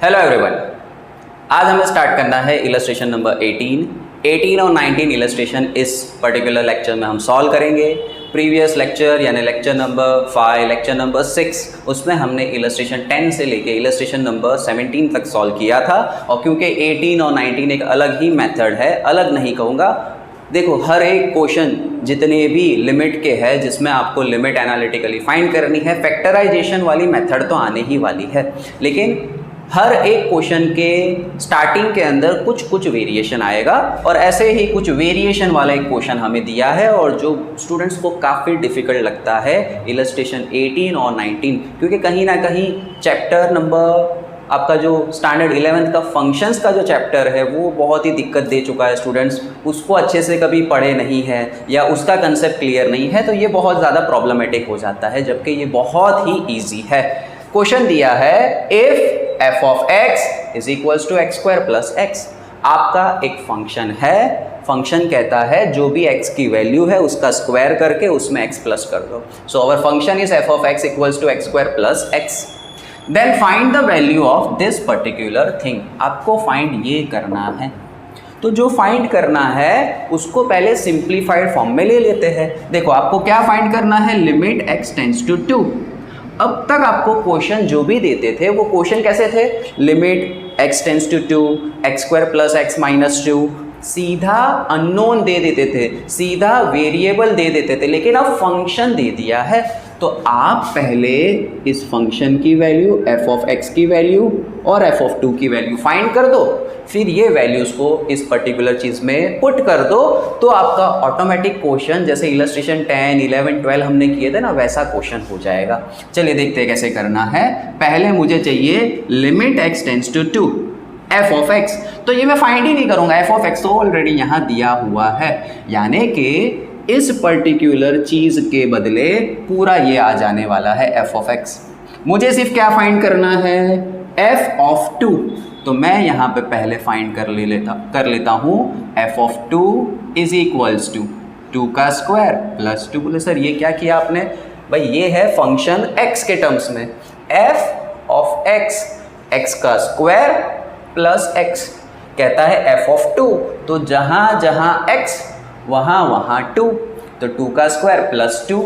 Hello everyone, आज हमें start करना है इलस्ट्रेशन नंबर 18 और 19 इलस्ट्रेशन इस पर्टिकुलर लेक्चर में हम सॉल्व करेंगे। प्रीवियस लेक्चर यानी लेक्चर नंबर 5, लेक्चर नंबर 6 उसमें हमने इलस्ट्रेशन 10 से लेके इलस्ट्रेशन नंबर 17 तक सॉल्व किया था। और क्योंकि 18 और 19 एक अलग ही मेथड है, अलग नहीं कहूँगा, देखो हर एक क्वेश्चन जितने भी लिमिट के है जिसमें आपको लिमिट एनालिटिकली फाइंड करनी है, फैक्टराइजेशन वाली मेथड तो आने ही वाली है, लेकिन हर एक क्वेश्चन के स्टार्टिंग के अंदर कुछ कुछ वेरिएशन आएगा। और ऐसे ही कुछ वेरिएशन वाला एक क्वेश्चन हमें दिया है और जो स्टूडेंट्स को काफ़ी डिफ़िकल्ट लगता है इलस्ट्रेशन 18 और 19, क्योंकि कहीं ना कहीं चैप्टर नंबर आपका जो स्टैंडर्ड 11th का फंक्शंस का जो चैप्टर है वो बहुत ही दिक्कत दे चुका है स्टूडेंट्स, उसको अच्छे से कभी पढ़े नहीं है या उसका कंसेप्ट क्लियर नहीं है, तो ये बहुत ज़्यादा प्रॉब्लमेटिक हो जाता है, जबकि ये बहुत ही ईजी है। क्वेश्चन दिया है if f of x is equals to x square plus x. आपका एक फंक्शन है, फंक्शन कहता है जो भी x की वैल्यू है उसका स्क्वायर करके उसमें x प्लस कर दो। So our function is f of x equals to x square plus x. Then find the value of this particular thing. आपको फाइंड ये करना है, तो जो फाइंड करना है उसको पहले सिंप्लीफाइड फॉर्म में ले लेते हैं। देखो आपको क्या फाइंड करना है, लिमिट x टेंड्स टू 2। अब तक आपको क्वेश्चन जो भी देते थे वो क्वेश्चन कैसे थे, limit x tends to 2 x square plus x minus 2, सीधा अननोन दे देते थे, सीधा वेरिएबल दे देते थे, लेकिन अब फंक्शन दे दिया है तो आप पहले इस फंक्शन की वैल्यू f ऑफ x की वैल्यू और f ऑफ 2 की वैल्यू फाइंड कर दो, फिर ये वैल्यूज़ को इस पर्टिकुलर चीज़ में पुट कर दो, तो आपका ऑटोमेटिक क्वेश्चन जैसे इलस्ट्रेशन 10, 11, 12 हमने किए थे ना, वैसा क्वेश्चन हो जाएगा। चलिए देखते हैं कैसे करना है। पहले मुझे चाहिए limit x tends to 2 f of x, तो ये मैं फाइंड ही नहीं करूँगा, f ऑफ x तो ऑलरेडी यहाँ दिया हुआ है, यानी कि इस पर्टिकुलर चीज़ के बदले पूरा ये आ जाने वाला है f ऑफ x। मुझे सिर्फ क्या फाइंड करना है, f ऑफ 2, तो मैं यहाँ पे पहले फाइंड कर लेता हूँ f of 2 is equals to 2 का स्क्वायर प्लस 2। बोले सर ये क्या किया आपने, भाई ये है फंक्शन x के टर्म्स में, f ऑफ x का स्क्वायर प्लस x कहता है f ऑफ 2, तो जहाँ जहाँ x वहाँ 2, तो 2 का square plus 2,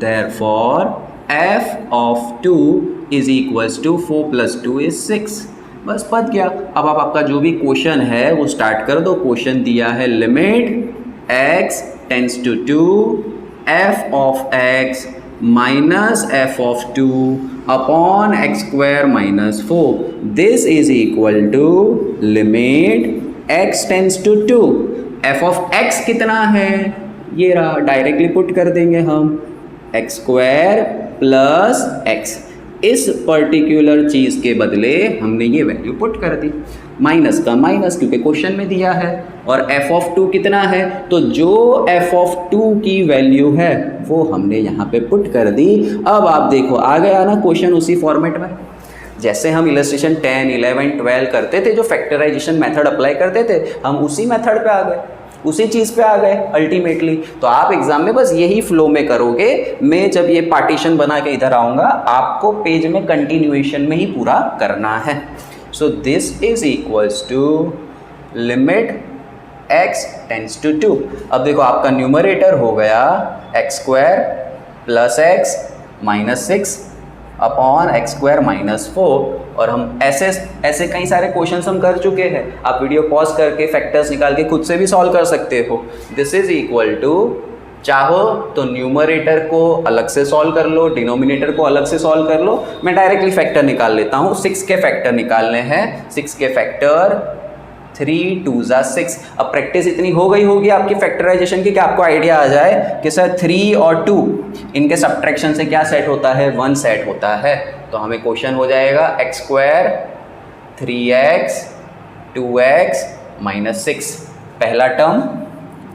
therefore f of 2 is equals to 4 plus 2 is 6। बस पत गया। अब आप आपका जो भी क्वेश्चन है वो स्टार्ट कर दो। क्वेश्चन दिया है limit x tends to 2 f of x minus f of 2 upon x square minus 4, this is equal to limit x tends to 2 f of x कितना है, ये रहा, डायरेक्टली पुट कर देंगे हम एक्स स्क्वायर प्लस एक्स। इस particular चीज़ के बदले हमने ये वैल्यू पुट कर दी, माइनस का माइनस क्योंकि क्वेश्चन में दिया है, और f ऑफ 2 कितना है, तो जो f ऑफ 2 की वैल्यू है वो हमने यहाँ पे पुट कर दी। अब आप देखो आ गया ना क्वेश्चन उसी फॉर्मेट में जैसे हम इलस्ट्रेशन 10, 11, 12 करते थे, जो फैक्टराइजेशन मेथड अप्लाई करते थे, हम उसी मेथड पे आ गए, उसी चीज़ पे आ गए अल्टीमेटली। तो आप एग्जाम में बस यही फ्लो में करोगे। मैं जब ये पार्टीशन बना के इधर आऊँगा, आपको पेज में कंटिन्यूएशन में ही पूरा करना है। So this is equals to limit x tends to 2। अब देखो आपका न्यूमरेटर हो गया x square plus x minus 6 upon x square minus 4, और हम ऐसे कई सारे क्वेश्चंस हम कर चुके हैं। आप वीडियो पॉज करके फैक्टर्स निकाल के खुद से भी सॉल्व कर सकते हो। दिस इज इक्वल टू, चाहो तो न्यूमरेटर को अलग से सॉल्व कर लो, डिनोमिनेटर को अलग से सॉल्व कर लो। मैं डायरेक्टली फैक्टर निकाल लेता हूँ। 6 के फैक्टर निकालने हैं, 6 के फैक्टर 3 2 जा 6। अब प्रैक्टिस इतनी हो गई होगी आपकी फैक्टराइजेशन की कि आपको आइडिया आ जाए कि सर 3 और 2 इनके सब्ट्रैक्शन से क्या सेट होता है, 1 सेट होता है। तो हमें क्वेश्चन हो जाएगा x square 3x 2x minus 6, पहला टर्म,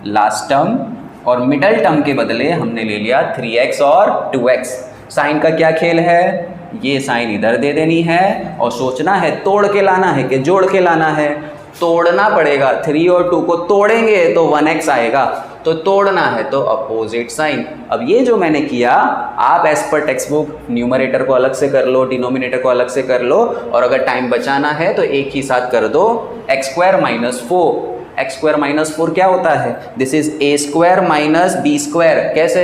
लास्ट टर्म, और मिडल टर्म के बदले हमने ले लिया 3x और 2x। साइन का क्या खेल है, ये साइन इधर दे देनी है और सोचना है तोड़ के लाना है कि जोड़ के लाना है। तोड़ना पड़ेगा, 3 और 2 को तोड़ेंगे तो 1x आएगा, तो तोड़ना है तो अपोजिट साइन। अब ये जो मैंने किया, आप as per text book numerator को अलग से कर लो, डिनोमिनेटर को अलग से कर लो, और अगर टाइम बचाना है तो एक ही साथ कर दो x square minus 4। X square minus 4 क्या होता है? This is a square minus b square. कैसे?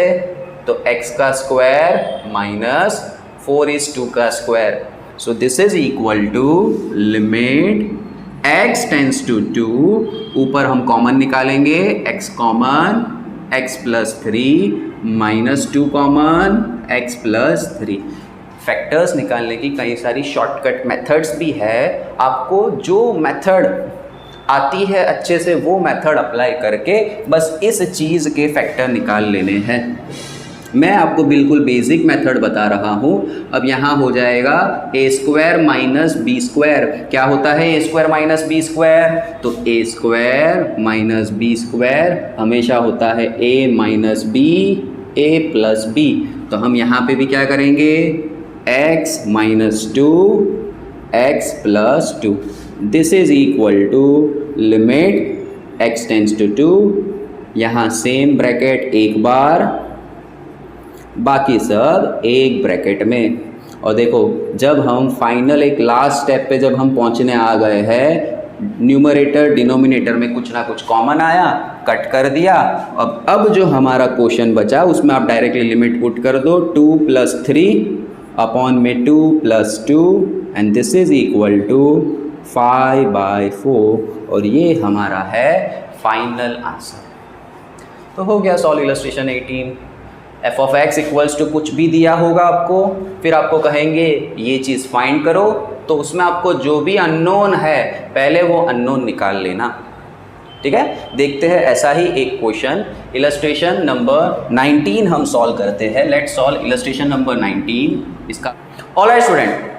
तो एक्स का स्क्वायर माइनस 4 इज 2 का square. So this is equal to limit x tends to 2, ऊपर हम कॉमन निकालेंगे, x common, x plus 3 minus 2 common, x plus 3। Factors निकालने की कई सारी शॉर्टकट मेथड्स भी है, आपको जो मेथड आती है अच्छे से वो मेथड अप्लाई करके बस इस चीज़ के फैक्टर निकाल लेने हैं। मैं आपको बिल्कुल बेसिक मेथड बता रहा हूँ। अब यहाँ हो जाएगा a square minus b square. क्या होता है a square minus b square? तो a square minus b square हमेशा होता है a minus b, a plus b. तो हम यहाँ पे भी क्या करेंगे? X minus 2 x plus 2। This is equal to limit x tends to 2, यहाँ सेम ब्रैकेट एक बार, बाकी सब एक ब्रैकेट में। और देखो जब हम फाइनल एक लास्ट स्टेप पे जब हम पहुंचने आ गए हैं, न्यूमरेटर डिनोमिनेटर में कुछ ना कुछ कॉमन आया, कट कर दिया। अब जो हमारा क्वेश्चन बचा उसमें आप डायरेक्टली लिमिट पुट कर दो 2 प्लस 3 अपॉन में 2 plus 2 and this is equal to 5/4। और ये हमारा है फाइनल आंसर। तो हो गया solve illustration 18। F of x equals to कुछ भी दिया होगा आपको, फिर आपको कहेंगे ये चीज़ फाइंड करो, तो उसमें आपको जो भी अननोन है पहले वो अननोन निकाल लेना। ठीक है, देखते हैं ऐसा ही एक क्वेश्चन इलस्ट्रेशन नंबर 19 हम सॉल्व करते हैं। Let's solve illustration number 19। इसका ऑलराइट स्टूडेंट,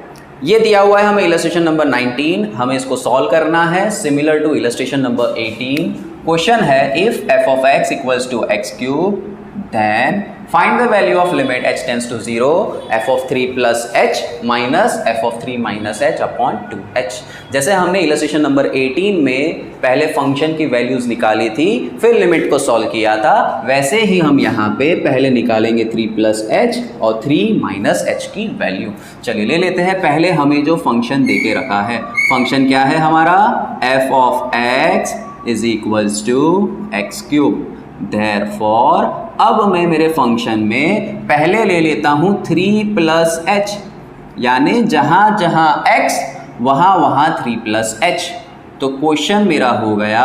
ये दिया हुआ है हमें इलस्ट्रेशन नंबर 19, हमें इसको सॉल्व करना है similar to illustration number 18। Question है if f of x equals to x cube then find the value of limit h tends to 0 f of 3 plus h minus f of 3 minus h upon 2h। जैसे हमने illustration number 18 में पहले function की values निकाली थी फिर limit को solve किया था, वैसे ही हम यहाँ पे पहले निकालेंगे 3 प्लस एच और 3 माइनस एच की वैल्यू। चलिए ले लेते हैं पहले हमें जो फंक्शन दे के रखा है। फंक्शन क्या है हमारा? f of x is equals to x cube. Therefore, अब मैं मेरे फंक्शन में पहले ले लेता हूँ 3 प्लस एच, यानी जहाँ जहाँ x वहाँ वहाँ 3 प्लस एच। तो क्वेश्चन मेरा हो गया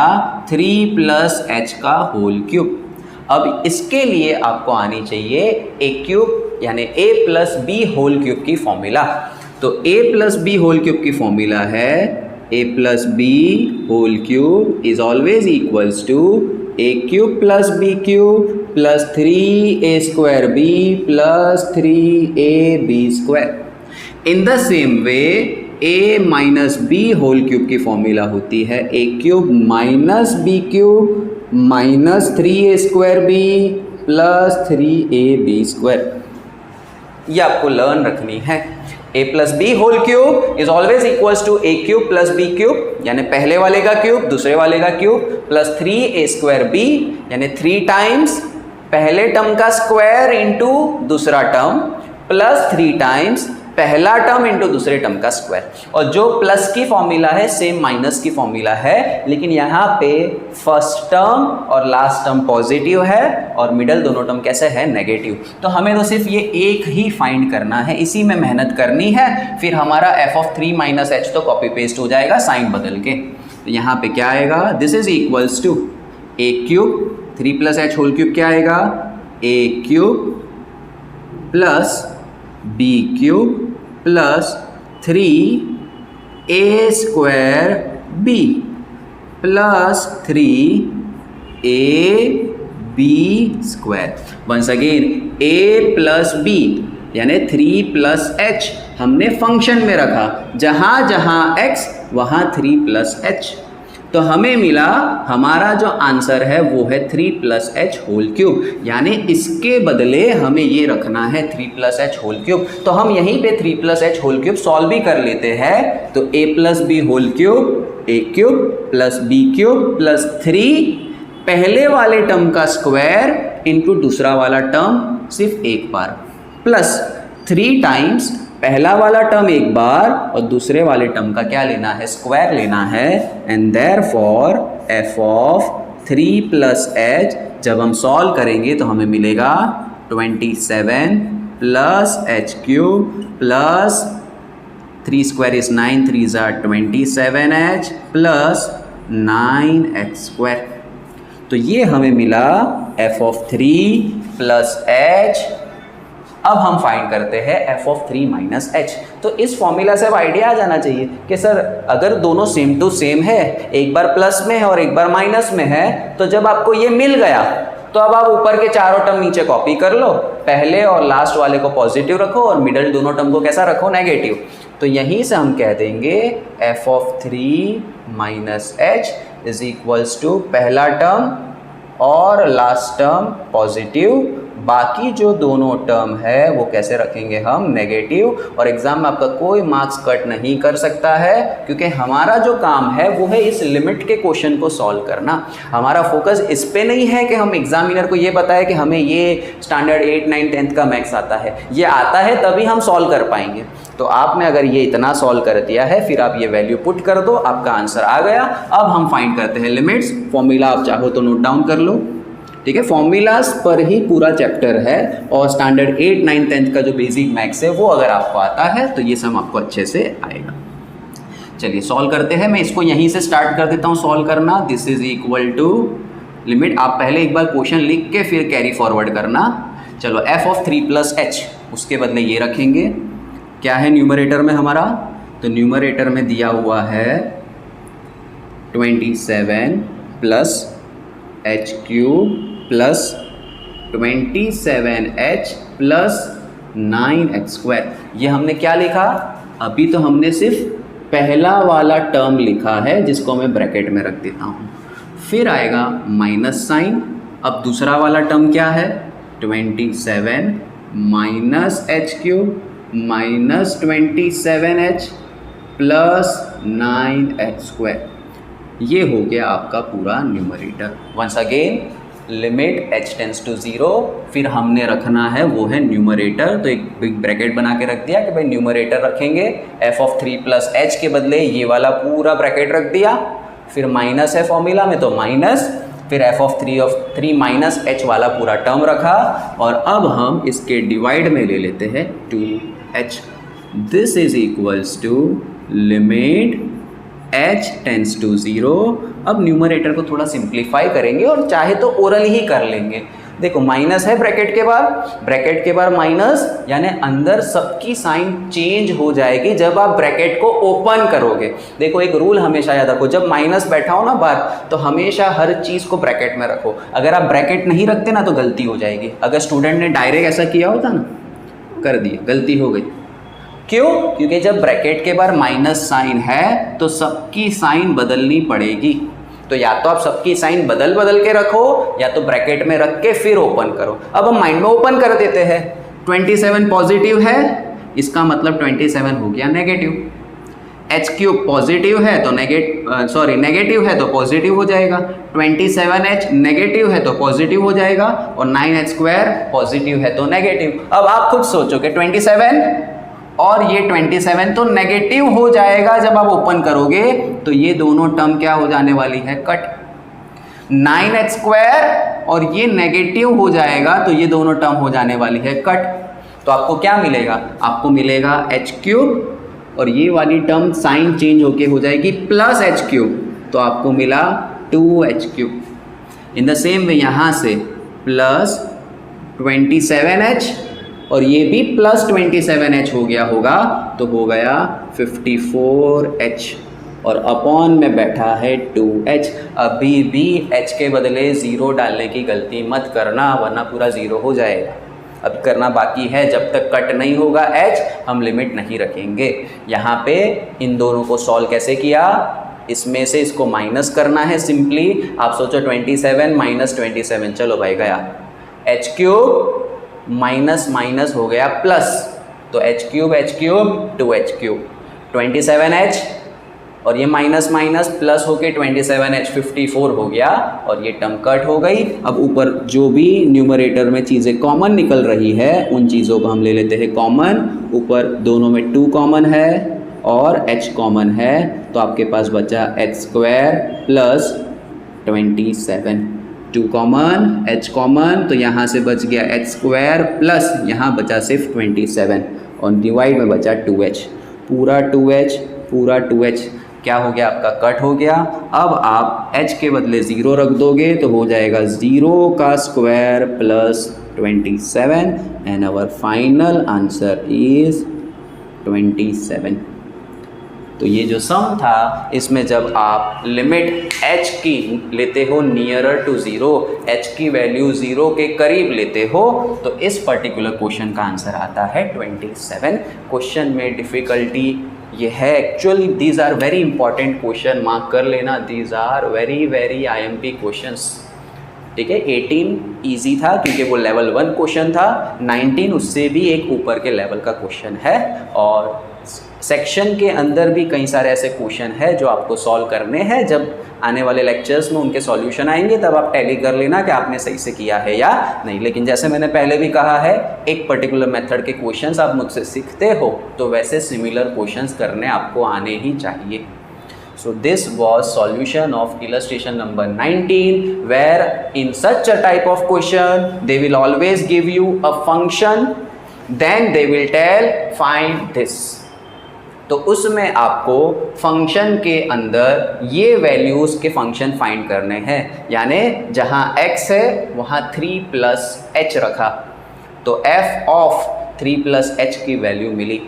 3 प्लस एच का होल क्यूब। अब इसके लिए आपको आनी चाहिए ए क्यूब यानी a plus b whole cube की फॉर्मूला। तो a plus b whole cube की फॉर्मूला है a plus b whole cube is always equals to a cube plus b cube plus 3a square b plus 3ab square. In the same way a minus b whole cube की formula होती है a cube minus b cube minus 3a square b plus 3ab square. ये आपको learn रखनी है। a plus b whole cube is always equals to a cube plus b cube यानी पहले वाले का क्यूब दूसरे वाले का cube plus 3a square B यानी 3 टाइम्स पहले टर्म का स्क्वायर इंटू दूसरा टर्म प्लस 3 टाइम्स पहला टर्म इंटू दूसरे टर्म का स्क्वायर। और जो प्लस की फॉर्मूला है सेम माइनस की फॉर्मूला है, लेकिन यहाँ पे फर्स्ट टर्म और लास्ट टर्म पॉजिटिव है और मिडल दोनों टर्म कैसे है? नेगेटिव। तो हमें तो सिर्फ ये एक ही फाइंड करना है, इसी में मेहनत करनी है। फिर हमारा एफ ऑफ 3 माइनस एच तो कॉपी पेस्ट हो जाएगा साइन बदल के। तो यहाँ पे क्या आएगा? This is equals to a cube 3 plus h whole cube क्या आएगा? A cube plus b cube plus 3a square b plus 3ab square. Once again a plus b यानी 3 प्लस एच हमने फंक्शन में रखा, जहाँ जहाँ x वहाँ 3 plus H. तो हमें मिला हमारा जो आंसर है वो है 3 प्लस एच होल क्यूब, यानी इसके बदले हमें ये रखना है 3 प्लस एच होल क्यूब। तो हम यहीं पे 3 plus h whole cube solve भी कर लेते हैं। तो a plus b whole cube a cube plus b cube plus 3 पहले वाले टर्म का स्क्वायर इनटू दूसरा वाला टर्म सिर्फ एक बार, प्लस 3 टाइम्स पहला वाला टर्म एक बार और दूसरे वाले टर्म का क्या लेना है, स्क्वायर लेना है। And therefore f of 3 plus h जब हम सॉल्व करेंगे तो हमें मिलेगा 27 plus h cube plus 3 square is 9, 3 ज़ा 27h प्लस 9h स्क्वायर। तो ये हमें मिला f ऑफ 3 प्लस h। अब हम फाइंड करते हैं f ऑफ 3 माइनस h। तो इस फॉर्मूला से अब आइडिया आ जाना चाहिए कि सर अगर दोनों सेम टू सेम है, एक बार प्लस में है और एक बार माइनस में है, तो जब आपको ये मिल गया तो अब आप ऊपर के चारों टर्म नीचे कॉपी कर लो, पहले और लास्ट वाले को पॉजिटिव रखो और मिडल दोनों टर्म को कैसा रखो, नेगेटिव। तो यहीं से हम कह देंगे f of 3 minus h is equals to पहला टर्म और लास्ट टर्म पॉजिटिव, बाकी जो दोनों टर्म है वो कैसे रखेंगे हम, नेगेटिव। और एग्जाम में आपका कोई मार्क्स कट नहीं कर सकता है, क्योंकि हमारा जो काम है वो है इस लिमिट के क्वेश्चन को सॉल्व करना। हमारा फोकस इस पे नहीं है कि हम एग्जामिनर को ये बताए कि हमें ये स्टैंडर्ड 8, 9, 10 का मैथ्स आता है। ये आता है तभी हम सॉल्व कर पाएंगे। तो आपने अगर ये इतना सॉल्व कर दिया है, फिर आप ये वैल्यू पुट कर दो, आपका आंसर आ गया। अब हम फाइंड करते हैं लिमिट्स। फॉर्मूला आप चाहो तो नोट डाउन कर लो, ठीक है। फॉर्मूलाज पर ही पूरा चैप्टर है और स्टैंडर्ड 8, 9, 10 का जो बेसिक मैथ्स है वो अगर आपको आता है तो ये सब आपको अच्छे से आएगा। चलिए सॉल्व करते हैं। मैं इसको यहीं से स्टार्ट कर देता हूँ सॉल्व करना। This is equal to limit, आप पहले एक बार क्वेश्चन लिख के फिर कैरी फॉरवर्ड करना। चलो f ऑफ 3 प्लस h, उसके बदले ये रखेंगे। क्या है न्यूमरेटर में हमारा, तो न्यूमरेटर में दिया हुआ है 27 plus h cube plus 27h plus 9h square. ये हमने क्या लिखा, अभी तो हमने सिर्फ पहला वाला टर्म लिखा है जिसको मैं ब्रैकेट में रख देता हूँ, फिर आएगा माइनस साइन। अब दूसरा वाला टर्म क्या है, 27 minus h cube minus 27h plus 9h square. ये हो गया आपका पूरा numerator. Once again limit h tends to 0, फिर हमने रखना है वो है न्यूमरेटर। तो एक बिग ब्रैकेट बना के रख दिया कि भाई न्यूमरेटर रखेंगे f ऑफ 3 प्लस h के बदले ये वाला पूरा ब्रैकेट रख दिया, फिर माइनस है फॉर्मूला में तो माइनस, फिर f ऑफ 3 माइनस h वाला पूरा टर्म रखा। और अब हम इसके डिवाइड में ले लेते हैं 2h। This is equals to limit h tends to 0। अब न्यूमरेटर को थोड़ा सिंप्लीफाई करेंगे और चाहे तो ओरल ही कर लेंगे। देखो माइनस है ब्रैकेट के बाहर माइनस, यानी अंदर सबकी साइन चेंज हो जाएगी जब आप ब्रैकेट को ओपन करोगे। देखो एक रूल हमेशा याद रखो, जब माइनस बैठा हो ना बाहर तो हमेशा हर चीज़ को ब्रैकेट में रखो। अगर आप ब्रैकेट नहीं रखते ना तो गलती हो जाएगी। अगर स्टूडेंट ने डायरेक्ट ऐसा किया होता ना, कर दिए, गलती हो गई। क्यों? क्योंकि जब ब्रैकेट के बाहर माइनस साइन है तो सबकी साइन बदलनी पड़ेगी। तो या तो आप सबकी साइन बदल के रखो या तो ब्रैकेट में रख के फिर ओपन करो। अब हम माइंड में ओपन कर देते हैं। 27 पॉजिटिव है, इसका मतलब 27 हो गया नेगेटिव। h क्यूब पॉजिटिव है तो नेगेटिव है तो पॉजिटिव हो जाएगा। 27h नेगेटिव है तो पॉजिटिव हो जाएगा और 9h स्क्वायर पॉजिटिव है तो नेगेटिव। अब आप खुद सोचो कि 27 और ये 27 तो नेगेटिव हो जाएगा जब आप ओपन करोगे, तो ये दोनों टर्म क्या हो जाने वाली है, कट। 9h स्क्वायर और ये नेगेटिव हो जाएगा तो ये दोनों टर्म हो जाने वाली है कट। तो आपको क्या मिलेगा, आपको मिलेगा h क्यूब और ये वाली टर्म साइन चेंज होके हो जाएगी प्लस h क्यूब, तो आपको मिला 2h cube. In the same वे यहाँ से प्लस 27h और ये भी प्लस 27h हो गया होगा, तो हो गया 54h और अपॉन में बैठा है 2h। अभी भी h के बदले 0 डालने की गलती मत करना, वरना पूरा 0 हो जाएगा। अब करना बाकी है, जब तक कट नहीं होगा h हम लिमिट नहीं रखेंगे। यहाँ पे इन दोनों को सॉल्व कैसे किया, इसमें से इसको माइनस करना है सिंपली। आप सोचो 27 माइनस 27, चलो भाई गया, h क्यूब माइनस माइनस हो गया प्लस, तो h cube 2h cube 27h और ये माइनस माइनस प्लस होके 27H54 हो गया और ये टर्म कट हो गई। अब ऊपर जो भी न्यूमरेटर में चीज़ें कॉमन निकल रही है उन चीज़ों को हम ले लेते हैं कॉमन। ऊपर दोनों में 2 कॉमन है और h कॉमन है, तो आपके पास बचा h² plus 27। 2 common, h common, तो यहाँ से बच गया h² प्लस यहाँ बचा सिर्फ 27 और डिवाइड में बचा 2h। पूरा 2h क्या हो गया आपका, कट हो गया। अब आप h के बदले 0 रख दोगे तो हो जाएगा 0 का square plus 27 and our final answer is 27। तो ये जो सम था इसमें जब आप लिमिट h की लेते हो नियरर टू 0, h की वैल्यू 0 के करीब लेते हो तो इस पर्टिकुलर क्वेश्चन का आंसर आता है 27। क्वेश्चन में डिफ़िकल्टी ये है, actually these are very important question, mark कर लेना, these are very IMP questions. ठीक है, 18 इजी था क्योंकि वो लेवल 1 क्वेश्चन था, 19 उससे भी एक ऊपर के लेवल का क्वेश्चन है और सेक्शन के अंदर भी कई सारे ऐसे क्वेश्चन है जो आपको सॉल्व करने हैं। जब आने वाले लेक्चर्स में उनके सॉल्यूशन आएंगे तब आप टैली कर लेना कि आपने सही से किया है या नहीं। लेकिन जैसे मैंने पहले भी कहा है, एक पर्टिकुलर मेथड के क्वेश्चंस आप मुझसे सीखते हो तो वैसे सिमिलर क्वेश्चंस करने आपको आने ही चाहिए। So this was solution of illustration number 19, where in such a type of question they will always give you a function, then they will tell find this। तो उसमें आपको फंक्शन के अंदर ये वैल्यूज़ के फंक्शन फाइंड करने हैं, यानी जहाँ x है वहाँ 3 प्लस h रखा तो f ऑफ 3 प्लस h की वैल्यू मिली।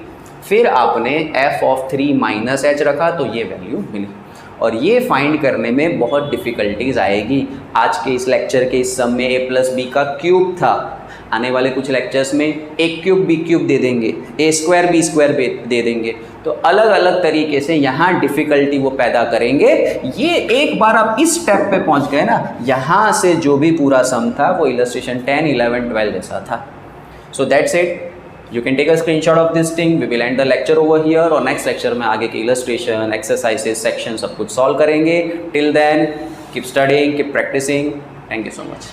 फिर आपने f ऑफ 3 माइनस h रखा तो ये वैल्यू मिली। और ये फाइंड करने में बहुत डिफ़िकल्टीज़ आएगी। आज के इस लेक्चर के इस सम में a प्लस बी का क्यूब था, आने वाले कुछ लेक्चर्स में a क्यूब b क्यूब दे देंगे, a स्क्वायर b स्क्वायर दे देंगे। तो अलग अलग तरीके से यहाँ डिफ़िकल्टी वो पैदा करेंगे। ये एक बार आप इस स्टेप पे पहुँच गए ना, यहाँ से जो भी पूरा सम था वो इलस्ट्रेशन 10, 11, 12 जैसा था। So that's it. You can take a screenshot of this thing. We will end the lecture over here और next lecture में आगे की illustration, exercises, section सब कुछ solve करेंगे। Till then, keep studying, keep practicing. Thank you so much.